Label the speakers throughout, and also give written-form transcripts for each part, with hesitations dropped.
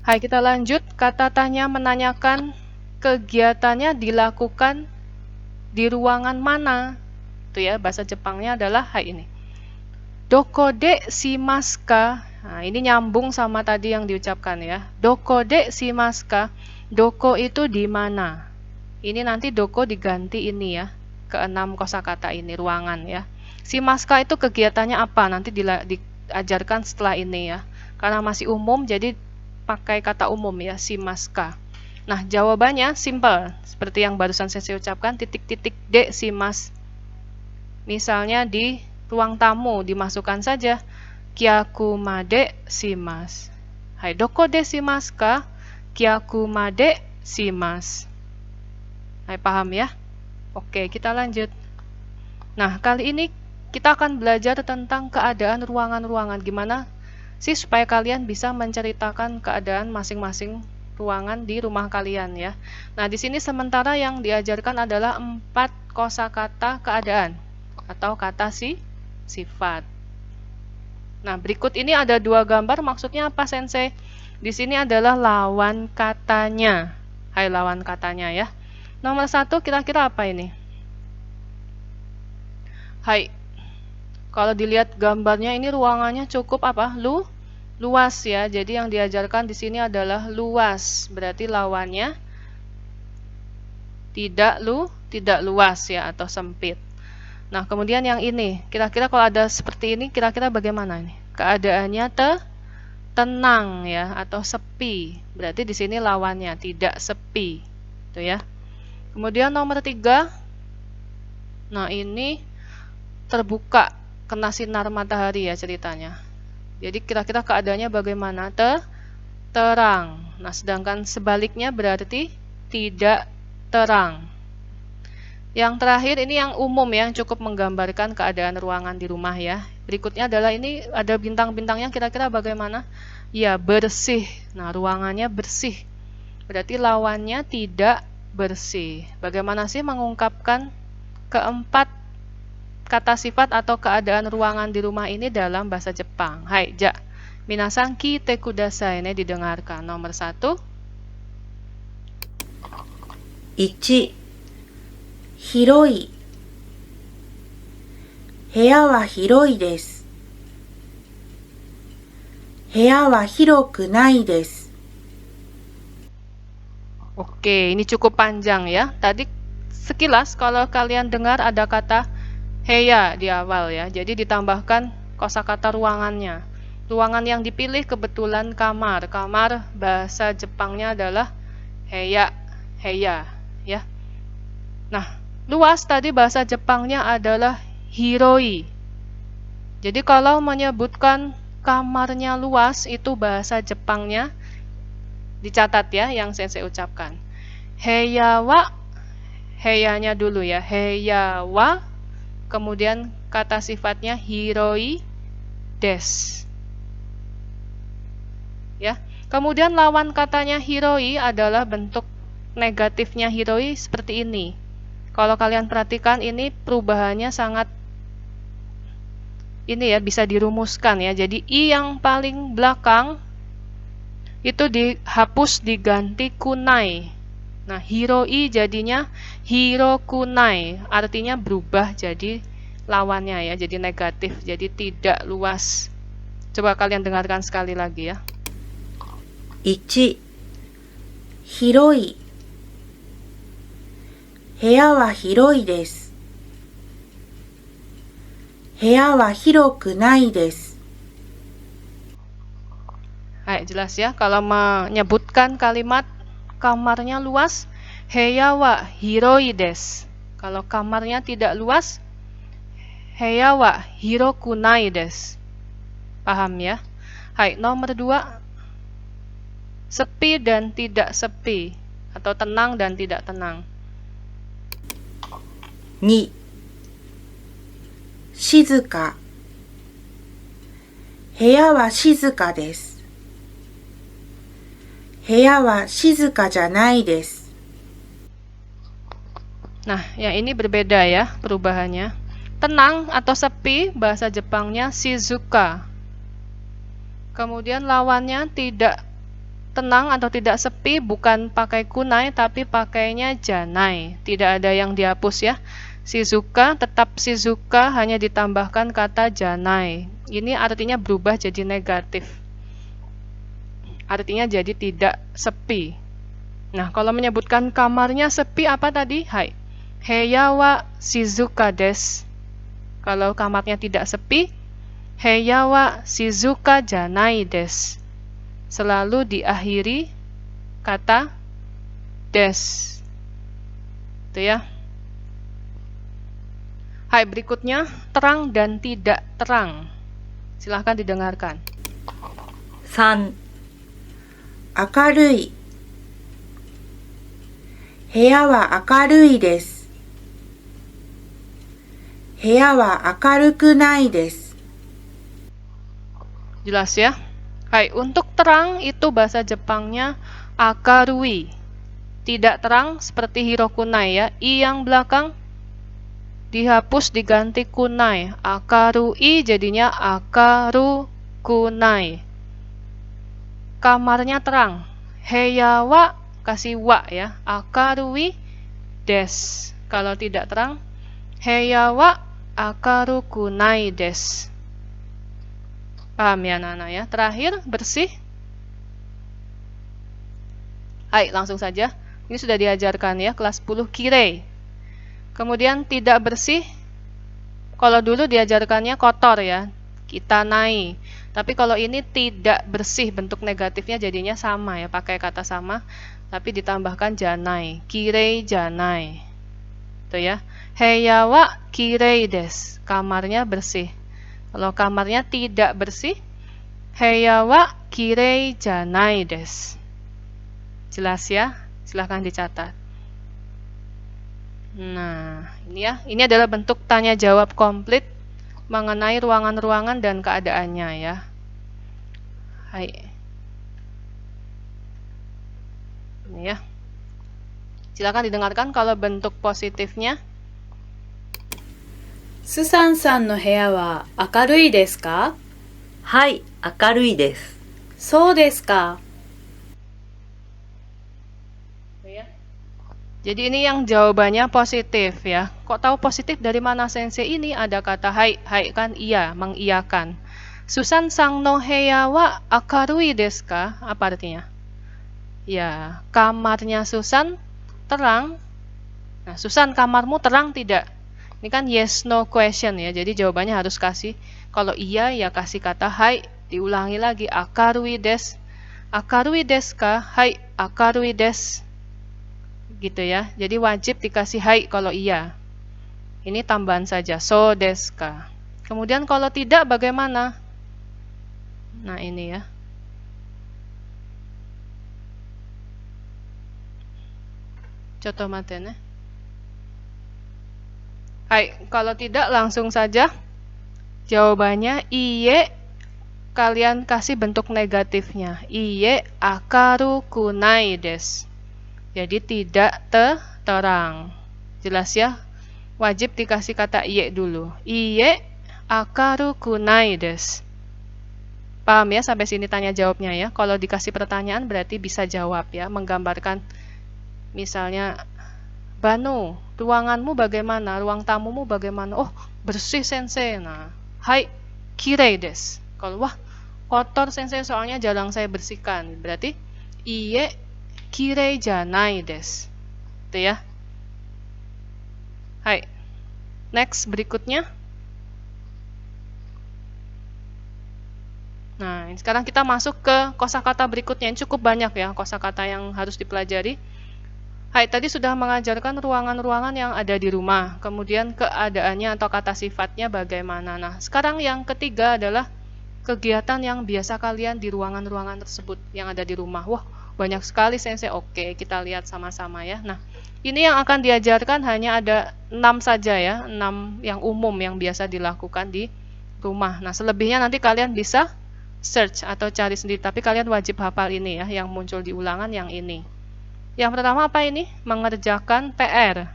Speaker 1: Hai, kita lanjut. Kata tanya menanyakan kegiatannya dilakukan di ruangan mana. Itu ya, bahasa Jepangnya adalah hai ini. Dokode shimasu ka? Nah, ini nyambung sama tadi yang diucapkan ya. Dokode shimasu ka? Doko itu di mana? Ini nanti doko diganti ini ya. Keenam kosakata ini ruangan ya. Shimasu ka itu kegiatannya apa? Nanti diajarkan setelah ini ya. Karena masih umum jadi pakai kata umum ya, shimasu ka. Nah, jawabannya simple. Seperti yang barusan saya ucapkan, titik-titik de shimasu. Misalnya di ruang tamu dimasukkan saja kyaku made shimasu. Hai, doko de shimasu ka? Kyaku made shimasu. Hai, paham ya? Oke, kita lanjut. Nah, kali ini kita akan belajar tentang keadaan ruangan-ruangan. Gimana sih supaya kalian bisa menceritakan keadaan masing-masing ruangan di rumah kalian ya. Nah, di sini sementara yang diajarkan adalah 4 kosakata keadaan atau kata sifat. Nah, berikut ini ada 2 gambar, maksudnya apa Sensei? Di sini adalah lawan katanya. Hai, lawan katanya ya. Nomor 1 kira-kira apa ini? Hai, kalau dilihat gambarnya ini ruangannya cukup apa? Luas ya. Jadi yang diajarkan di sini adalah luas. Berarti lawannya tidak luas ya atau sempit. Nah, kemudian yang ini, kira-kira kalau ada seperti ini kira-kira bagaimana nih? Keadaannya tenang ya atau sepi. Berarti di sini lawannya tidak sepi. Itu ya. Kemudian nomor 3. Nah, ini terbuka, kena sinar matahari ya ceritanya. Jadi kira-kira keadaannya bagaimana? Terang. Nah, sedangkan sebaliknya berarti tidak terang. Yang terakhir ini yang umum ya, yang cukup menggambarkan keadaan ruangan di rumah ya. Berikutnya adalah ini ada bintang-bintangnya kira-kira bagaimana? Ya, bersih. Nah, ruangannya bersih. Berarti lawannya tidak bersih. Bagaimana sih mengungkapkan keempat kata sifat atau keadaan ruangan di rumah ini dalam bahasa Jepang? Hai, ja. Minasan kite kudasai, ini didengarkan. Nomor 1.
Speaker 2: 1. 広い。部屋は広いです。部屋は広くないです。
Speaker 1: Oke, ini cukup panjang ya. Tadi sekilas kalau kalian dengar ada kata heya di awal ya. Jadi ditambahkan kosakata ruangannya. Ruangan yang dipilih kebetulan kamar. Kamar bahasa Jepangnya adalah heya ya. Nah, luas tadi bahasa Jepangnya adalah hiroi. Jadi kalau menyebutkan kamarnya luas itu bahasa Jepangnya dicatat ya yang sensei ucapkan. Heya wa, heyanya dulu ya. Heya wa, kemudian kata sifatnya hiroi des. Ya. Kemudian lawan katanya hiroi adalah bentuk negatifnya hiroi seperti ini. Kalau kalian perhatikan ini perubahannya sangat ini ya, bisa dirumuskan ya. Jadi i yang paling belakang itu dihapus diganti kunai. Nah, hiroi jadinya hirokunai, artinya berubah jadi lawannya ya, jadi negatif, jadi tidak luas. Coba kalian dengarkan sekali lagi ya.
Speaker 2: 1. 広い。部屋は広いです。部屋は広くないです。
Speaker 1: Hai, jelas ya, kalau menyebutkan kalimat kamarnya luas, heya wa hiroi desu. Kalau kamarnya tidak luas, heya wa hirokunai desu. Paham ya? Hai, nomor 2. Sepi dan tidak sepi atau tenang dan tidak tenang.
Speaker 2: 2. 静か。部屋は静かです。部屋は静かじゃないです。
Speaker 1: Nah, yang ini berbeda ya perubahannya. Tenang atau sepi bahasa Jepangnya shizuka. Kemudian lawannya tidak tenang atau tidak sepi bukan pakai kunai tapi pakainya janai. Tidak ada yang dihapus ya. Shizuka tetap Shizuka, hanya ditambahkan kata janai. Ini artinya berubah jadi negatif. Artinya jadi tidak sepi. Nah, kalau menyebutkan kamarnya sepi apa tadi? Hai. Heya wa shizuka desu. Kalau kamarnya tidak sepi, heya wa shizuka janai desu. Selalu diakhiri kata des. Itu ya. Hai, berikutnya terang dan tidak terang. Silahkan didengarkan.
Speaker 2: 3. 明るい。部屋は明るいです。部屋は明るくないです。
Speaker 1: Jelas ya? Hai, untuk terang itu bahasa Jepangnya akarui. Tidak terang seperti hirokunai ya. I yang belakang dihapus diganti kunai. Akarui jadinya akaru kunai. Kamarnya terang. Heya wa kasih wa ya. Akarui des. Kalau tidak terang, heya wa akaru kunai des. Paham ya Nana ya? Terakhir, bersih. Hai, langsung saja. Ini sudah diajarkan ya, kelas 10 kirei. Kemudian tidak bersih. Kalau dulu diajarkannya kotor ya, kita naik. Tapi kalau ini tidak bersih, bentuk negatifnya jadinya sama ya, pakai kata sama, tapi ditambahkan janai. Kirei janai. Itu ya. Heya wa kirei desu. Kamarnya bersih. Kalau kamarnya tidak bersih, heya wa kirei janai desu. Jelas ya? Silahkan dicatat. Nah, ini ya. Ini adalah bentuk tanya jawab komplit mengenai ruangan-ruangan dan keadaannya ya. Hai. Ini ya. Silahkan didengarkan kalau bentuk positifnya.
Speaker 3: スサンさんの部屋は明るいですか？
Speaker 4: はい、明るいです。
Speaker 3: そうですか。
Speaker 1: Jadi ini yang jawabannya positif ya. Kok tahu positif dari mana sensei ini? Ada kata hai, hai kan iya, mengiyakan. Susan sang no heya wa akarui desu ka? Apa artinya? Ya, kamarnya Susan terang. Nah, Susan kamarmu terang tidak? Ini kan yes no question ya. Jadi jawabannya harus kasih, kalau iya ya kasih kata hai, diulangi lagi akarui desu. Akarui desu ka? Hai, akarui desu. Gitu ya. Jadi wajib dikasih hai kalau iya. Ini tambahan saja. So desu ka. Kemudian kalau tidak bagaimana? Nah, ini ya. Contoh matene. Hai, kalau tidak langsung saja jawabannya iye, kalian kasih bentuk negatifnya. Iye akaru kunai desu. Jadi tidak terang. Jelas ya? Wajib dikasih kata iye dulu. Iye akaru kunai desu. Paham ya sampai sini tanya jawabnya ya? Kalau dikasih pertanyaan berarti bisa jawab ya, menggambarkan misalnya Banu, ruanganmu bagaimana? Ruang tamumu bagaimana? Oh, bersih sensei. Nah, hai, kirei desu. Kalau wah, kotor sensei soalnya jarang saya bersihkan. Berarti iye kirei janai desu. Itu ya. Hai. Next berikutnya. Nah, sekarang kita masuk ke kosakata berikutnya. Ini cukup banyak ya kosakata yang harus dipelajari. Hai, tadi sudah mengajarkan ruangan-ruangan yang ada di rumah. Kemudian keadaannya atau kata sifatnya bagaimana. Nah, sekarang yang ketiga adalah kegiatan yang biasa kalian di ruangan-ruangan tersebut yang ada di rumah. Wah, banyak sekali sensei. Oke, kita lihat sama-sama ya. Nah, ini yang akan diajarkan hanya ada 6 saja ya. 6 yang umum yang biasa dilakukan di rumah. Nah, selebihnya nanti kalian bisa search atau cari sendiri. Tapi kalian wajib hafal ini ya, yang muncul di ulangan yang ini. Yang pertama apa ini? Mengerjakan PR.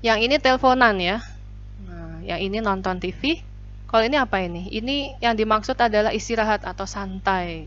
Speaker 1: Yang ini teleponan ya. Nah, yang ini nonton TV. Kalau ini apa ini? Ini yang dimaksud adalah istirahat atau santai.